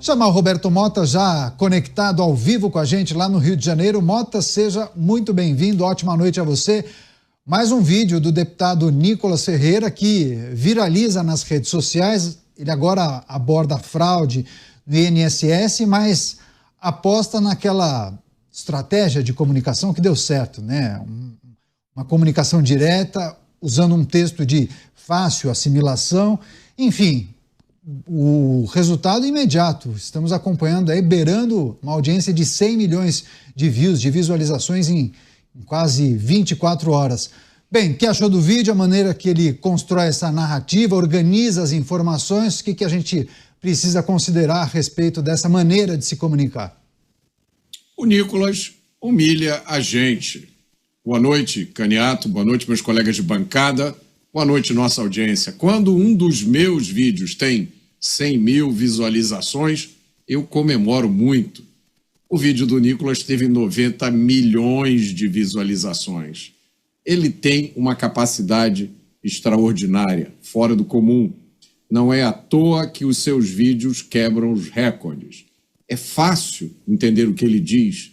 Chamar o Roberto Mota, já conectado ao vivo com a gente lá no Rio de Janeiro. Mota, seja muito bem-vindo, ótima noite a você. Mais um vídeo do deputado Nicolas Ferreira que viraliza nas redes sociais. Ele agora aborda a fraude no INSS, mas aposta naquela estratégia de comunicação que deu certo, né? Uma comunicação direta, usando um texto de fácil assimilação, enfim. O resultado imediato, estamos acompanhando aí, beirando uma audiência de 100 milhões de views, de visualizações em quase 24 horas. Bem, o que achou do vídeo, a maneira que ele constrói essa narrativa, organiza as informações, o que a gente precisa considerar a respeito dessa maneira de se comunicar? O Nicolas humilha a gente. Boa noite, Caniato, boa noite, meus colegas de bancada. Boa noite, nossa audiência. Quando um dos meus vídeos tem 100 mil visualizações, eu comemoro muito. O vídeo do Nicolas teve 90 milhões de visualizações. Ele tem uma capacidade extraordinária, fora do comum. Não é à toa que os seus vídeos quebram os recordes. É fácil entender o que ele diz.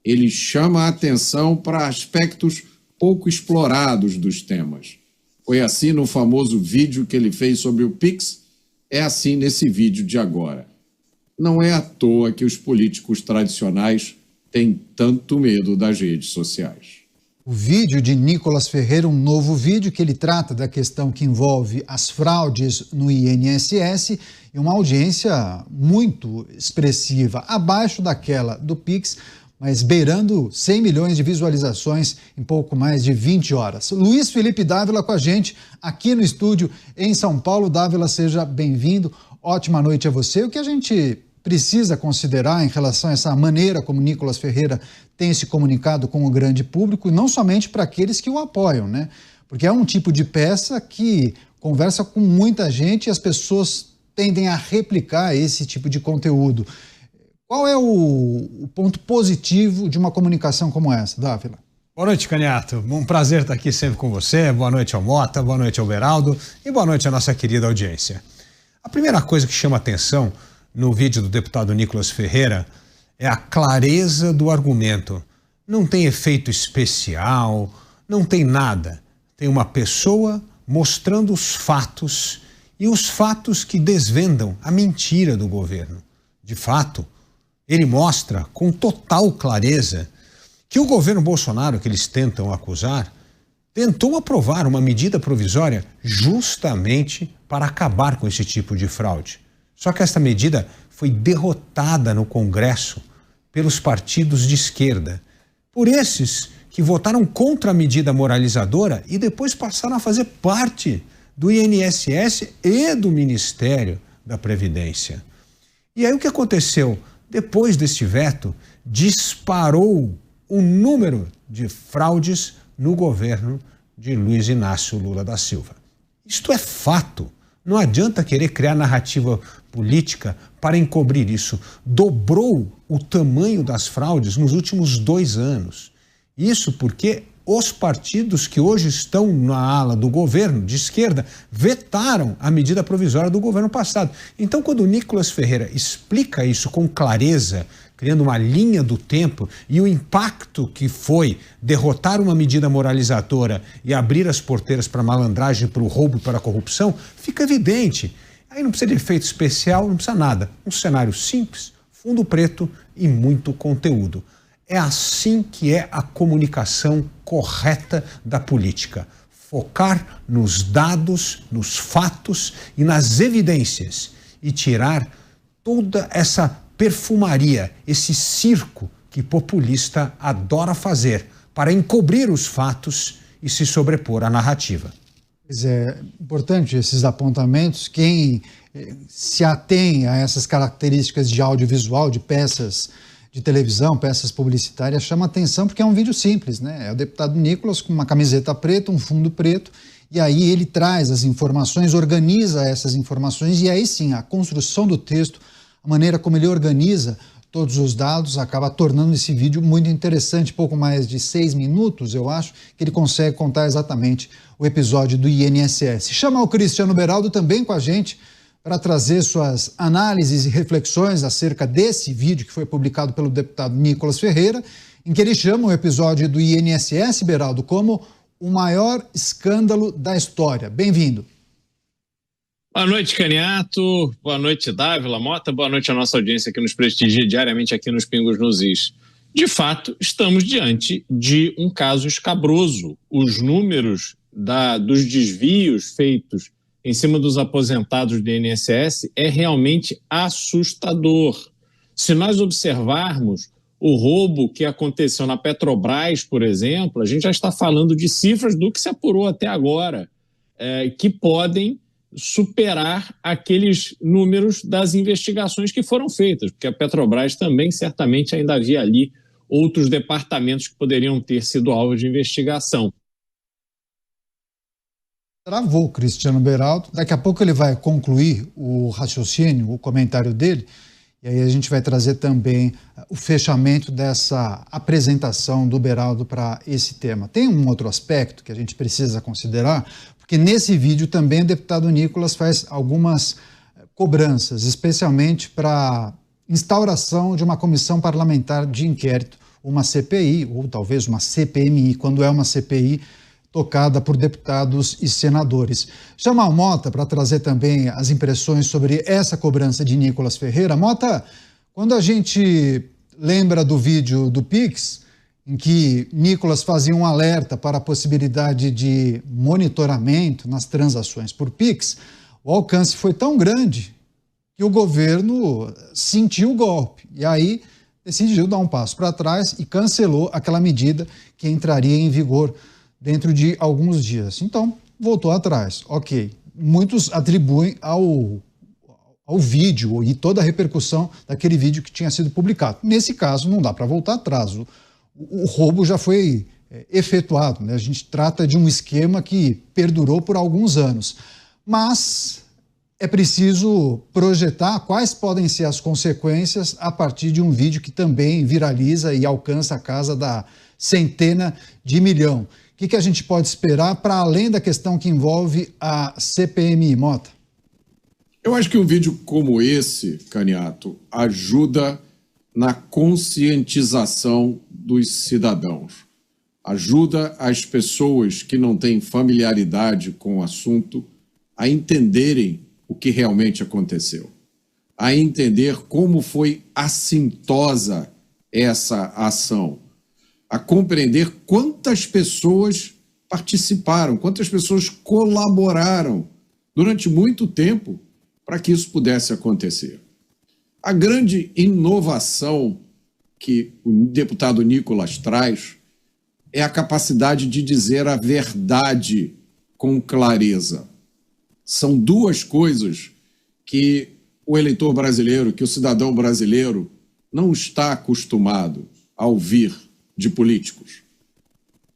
Ele chama a atenção para aspectos pouco explorados dos temas. Foi assim no famoso vídeo que ele fez sobre o Pix, é assim nesse vídeo de agora. Não é à toa que os políticos tradicionais têm tanto medo das redes sociais. O vídeo de Nicolas Ferreira, um novo vídeo que ele trata da questão que envolve as fraudes no INSS e uma audiência muito expressiva, abaixo daquela do Pix, mas beirando 100 milhões de visualizações em pouco mais de 20 horas. Luiz Felipe Dávila com a gente aqui no estúdio em São Paulo. Dávila, seja bem-vindo. Ótima noite a você. O que a gente precisa considerar em relação a essa maneira como Nicolas Ferreira tem se comunicado com o grande público, e não somente para aqueles que o apoiam, né? Porque é um tipo de peça que conversa com muita gente e as pessoas tendem a replicar esse tipo de conteúdo. Qual é o ponto positivo de uma comunicação como essa, Dávila? Boa noite, Caniato. Um prazer estar aqui sempre com você. Boa noite ao Mota, boa noite ao Beraldo e boa noite à nossa querida audiência. A primeira coisa que chama atenção no vídeo do deputado Nicolas Ferreira é a clareza do argumento. Não tem efeito especial, não tem nada. Tem uma pessoa mostrando os fatos e os fatos que desvendam a mentira do governo. De fato, ele mostra com total clareza que o governo Bolsonaro, que eles tentam acusar, tentou aprovar uma medida provisória justamente para acabar com esse tipo de fraude. Só que essa medida foi derrotada no Congresso pelos partidos de esquerda, por esses que votaram contra a medida moralizadora e depois passaram a fazer parte do INSS e do Ministério da Previdência. E aí o que aconteceu? Depois deste veto, disparou o número de fraudes no governo de Luiz Inácio Lula da Silva. Isto é fato. Não adianta querer criar narrativa política para encobrir isso. Dobrou o tamanho das fraudes nos últimos 2 anos. Isso porque os partidos que hoje estão na ala do governo de esquerda vetaram a medida provisória do governo passado. Então, quando o Nicolas Ferreira explica isso com clareza, criando uma linha do tempo e o impacto que foi derrotar uma medida moralizadora e abrir as porteiras para a malandragem, para o roubo e para a corrupção, fica evidente. Aí não precisa de efeito especial, não precisa nada. Um cenário simples, fundo preto e muito conteúdo. É assim que é a comunicação correta da política. Focar nos dados, nos fatos e nas evidências e tirar toda essa perfumaria, esse circo que populista adora fazer para encobrir os fatos e se sobrepor à narrativa. É importante esses apontamentos. Quem se atém a essas características de audiovisual, de peças de televisão, peças publicitárias, chama atenção porque é um vídeo simples, né? É o deputado Nicolas com uma camiseta preta, um fundo preto, e aí ele traz as informações, organiza essas informações, e aí sim, a construção do texto, a maneira como ele organiza todos os dados, acaba tornando esse vídeo muito interessante. Pouco mais de 6 minutos, eu acho, que ele consegue contar exatamente o episódio do INSS. Chama o Cristiano Beraldo também com a gente para trazer suas análises e reflexões acerca desse vídeo que foi publicado pelo deputado Nicolas Ferreira, em que ele chama o episódio do INSS, Beraldo, como o maior escândalo da história. Bem-vindo. Boa noite, Caniato. Boa noite, Dávila Mota. Boa noite à nossa audiência que nos prestigia diariamente aqui nos Pingos nos Is. De fato, estamos diante de um caso escabroso. Os números dos desvios feitos em cima dos aposentados do INSS é realmente assustador. Se nós observarmos o roubo que aconteceu na Petrobras, por exemplo, a gente já está falando de cifras do que se apurou até agora, que podem superar aqueles números das investigações que foram feitas, porque a Petrobras também certamente ainda havia ali outros departamentos que poderiam ter sido alvo de investigação. Travou o Cristiano Beraldo. Daqui a pouco ele vai concluir o raciocínio, o comentário dele, e aí a gente vai trazer também o fechamento dessa apresentação do Beraldo para esse tema. Tem um outro aspecto que a gente precisa considerar, porque nesse vídeo também o deputado Nicolas faz algumas cobranças, especialmente para instauração de uma comissão parlamentar de inquérito, uma CPI, ou talvez uma CPMI, quando é uma CPI tocada por deputados e senadores. Chamar o Mota para trazer também as impressões sobre essa cobrança de Nicolas Ferreira. Mota, quando a gente lembra do vídeo do Pix, em que Nicolas fazia um alerta para a possibilidade de monitoramento nas transações por Pix, o alcance foi tão grande que o governo sentiu o golpe. E aí decidiu dar um passo para trás e cancelou aquela medida que entraria em vigor dentro de alguns dias. Então, voltou atrás. Ok. Muitos atribuem ao vídeo e toda a repercussão daquele vídeo que tinha sido publicado. Nesse caso, não dá para voltar atrás. O roubo já foi efetuado, né? A gente trata de um esquema que perdurou por alguns anos. Mas é preciso projetar quais podem ser as consequências a partir de um vídeo que também viraliza e alcança a casa da centena de milhão. O que a gente pode esperar para além da questão que envolve a CPMI, Mota? Eu acho que um vídeo como esse, Caniato, ajuda na conscientização dos cidadãos. Ajuda as pessoas que não têm familiaridade com o assunto a entenderem o que realmente aconteceu, a entender como foi assintosa essa ação, a compreender quantas pessoas participaram, quantas pessoas colaboraram durante muito tempo para que isso pudesse acontecer. A grande inovação que o deputado Nicolas traz é a capacidade de dizer a verdade com clareza. São duas coisas que o eleitor brasileiro, que o cidadão brasileiro não está acostumado a ouvir de políticos.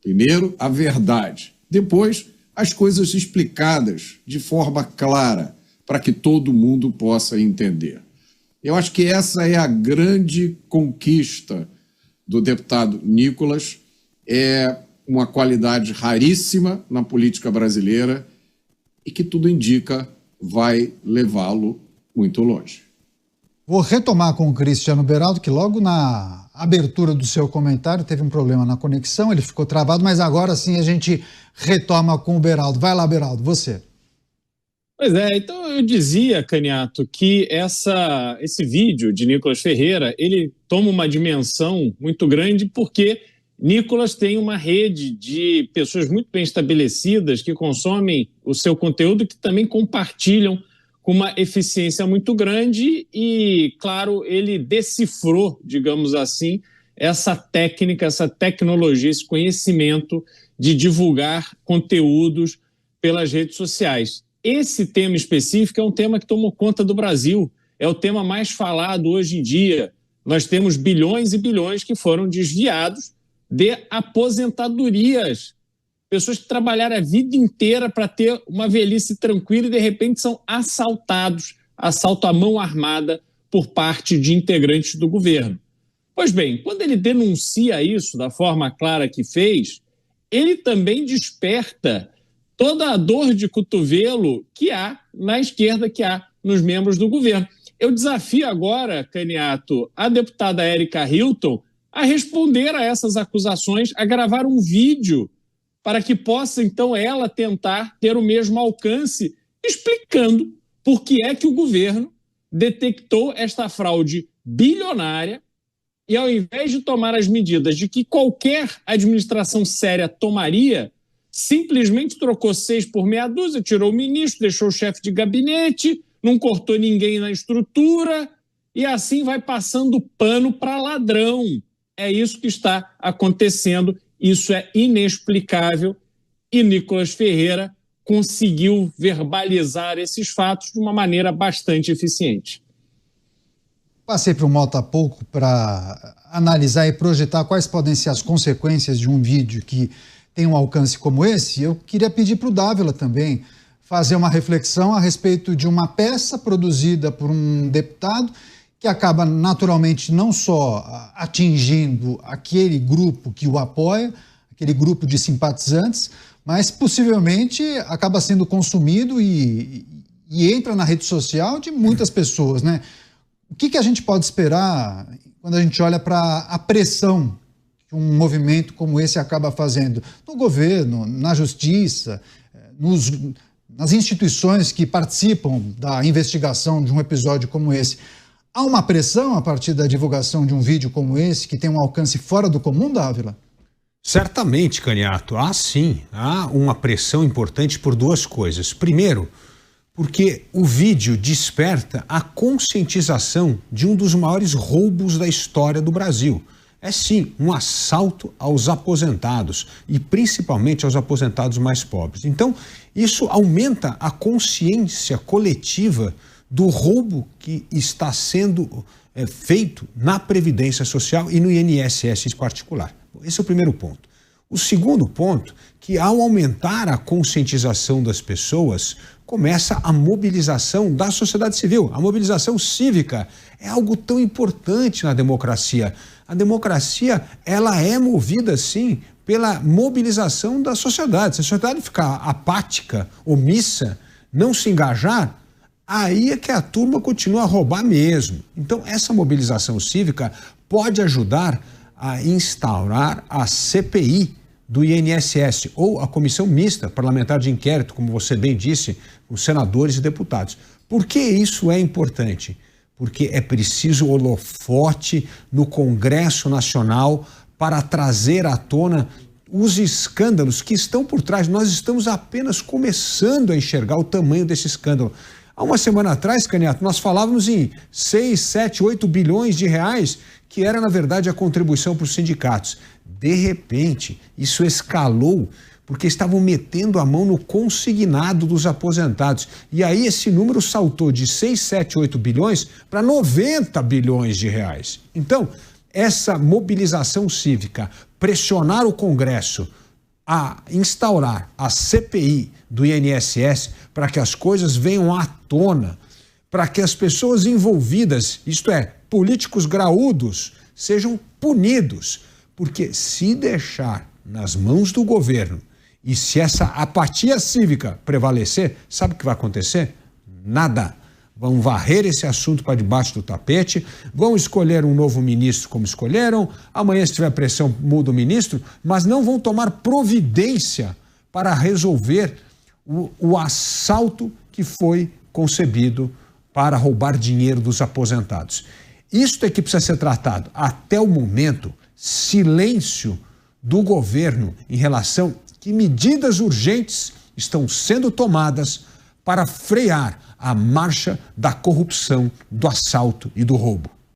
Primeiro, a verdade. Depois, as coisas explicadas de forma clara para que todo mundo possa entender. Eu acho que essa é a grande conquista do deputado Nicolas. É uma qualidade raríssima na política brasileira e que tudo indica vai levá-lo muito longe. Vou retomar com o Cristiano Beraldo, que logo na abertura do seu comentário teve um problema na conexão, ele ficou travado, mas agora sim a gente retoma com o Beraldo. Vai lá, Beraldo, você. Pois é, então eu dizia, Caniato, que esse vídeo de Nicolas Ferreira, ele toma uma dimensão muito grande porque Nicolas tem uma rede de pessoas muito bem estabelecidas que consomem o seu conteúdo e que também compartilham com uma eficiência muito grande e, claro, ele decifrou, digamos assim, essa técnica, essa tecnologia, esse conhecimento de divulgar conteúdos pelas redes sociais. Esse tema específico é um tema que tomou conta do Brasil, é o tema mais falado hoje em dia. Nós temos bilhões e bilhões que foram desviados de aposentadorias. Pessoas que trabalharam a vida inteira para ter uma velhice tranquila e, de repente, são assaltados, assalto à mão armada por parte de integrantes do governo. Pois bem, quando ele denuncia isso da forma clara que fez, ele também desperta toda a dor de cotovelo que há na esquerda, que há nos membros do governo. Eu desafio agora, Caniato, a deputada Érica Hilton a responder a essas acusações, a gravar um vídeo para que possa, então, ela tentar ter o mesmo alcance, explicando por que é que o governo detectou esta fraude bilionária e, ao invés de tomar as medidas de que qualquer administração séria tomaria, simplesmente trocou 6 por meia dúzia, tirou o ministro, deixou o chefe de gabinete, não cortou ninguém na estrutura e assim vai passando pano para ladrão. É isso que está acontecendo, isso é inexplicável e Nicolas Ferreira conseguiu verbalizar esses fatos de uma maneira bastante eficiente. Passei para o Mota há pouco para analisar e projetar quais podem ser as consequências de um vídeo que tem um alcance como esse. Eu queria pedir para o Dávila também fazer uma reflexão a respeito de uma peça produzida por um deputado que acaba naturalmente não só atingindo aquele grupo que o apoia, aquele grupo de simpatizantes, mas possivelmente acaba sendo consumido e entra na rede social de muitas pessoas, né? O que a gente pode esperar quando a gente olha para a pressão que um movimento como esse acaba fazendo no governo, na justiça, nas instituições que participam da investigação de um episódio como esse? Há uma pressão a partir da divulgação de um vídeo como esse, que tem um alcance fora do comum, Dávila? Certamente, Caniato. Há sim, há uma pressão importante por duas coisas. Primeiro, porque o vídeo desperta a conscientização de um dos maiores roubos da história do Brasil. É sim um assalto aos aposentados e principalmente aos aposentados mais pobres. Então, isso aumenta a consciência coletiva do roubo que está sendo feito na Previdência Social e no INSS em particular. Esse é o primeiro ponto. O segundo ponto, que ao aumentar a conscientização das pessoas, começa a mobilização da sociedade civil. A mobilização cívica é algo tão importante na democracia. A democracia, ela é movida, sim, pela mobilização da sociedade. Se a sociedade ficar apática, omissa, não se engajar, aí é que a turma continua a roubar mesmo. Então, essa mobilização cívica pode ajudar a instaurar a CPI do INSS, ou a Comissão Mista Parlamentar de Inquérito, como você bem disse, os senadores e deputados. Por que isso é importante? Porque é preciso holofote no Congresso Nacional para trazer à tona os escândalos que estão por trás. Nós estamos apenas começando a enxergar o tamanho desse escândalo. Há uma semana atrás, Caniato, nós falávamos em 6, 7, 8 bilhões de reais, que era, na verdade, a contribuição para os sindicatos. De repente, isso escalou porque estavam metendo a mão no consignado dos aposentados. E aí esse número saltou de 6, 7, 8 bilhões para 90 bilhões de reais. Então, essa mobilização cívica, pressionar o Congresso a instaurar a CPI do INSS para que as coisas venham à tona, para que as pessoas envolvidas, isto é, políticos graúdos, sejam punidos. Porque se deixar nas mãos do governo e se essa apatia cívica prevalecer, sabe o que vai acontecer? Nada. Vão varrer esse assunto para debaixo do tapete, vão escolher um novo ministro como escolheram, amanhã se tiver pressão muda o ministro, mas não vão tomar providência para resolver o assalto que foi concebido para roubar dinheiro dos aposentados. Isto é que precisa ser tratado. Até o momento, silêncio do governo em relação a que medidas urgentes estão sendo tomadas para frear a marcha da corrupção, do assalto e do roubo.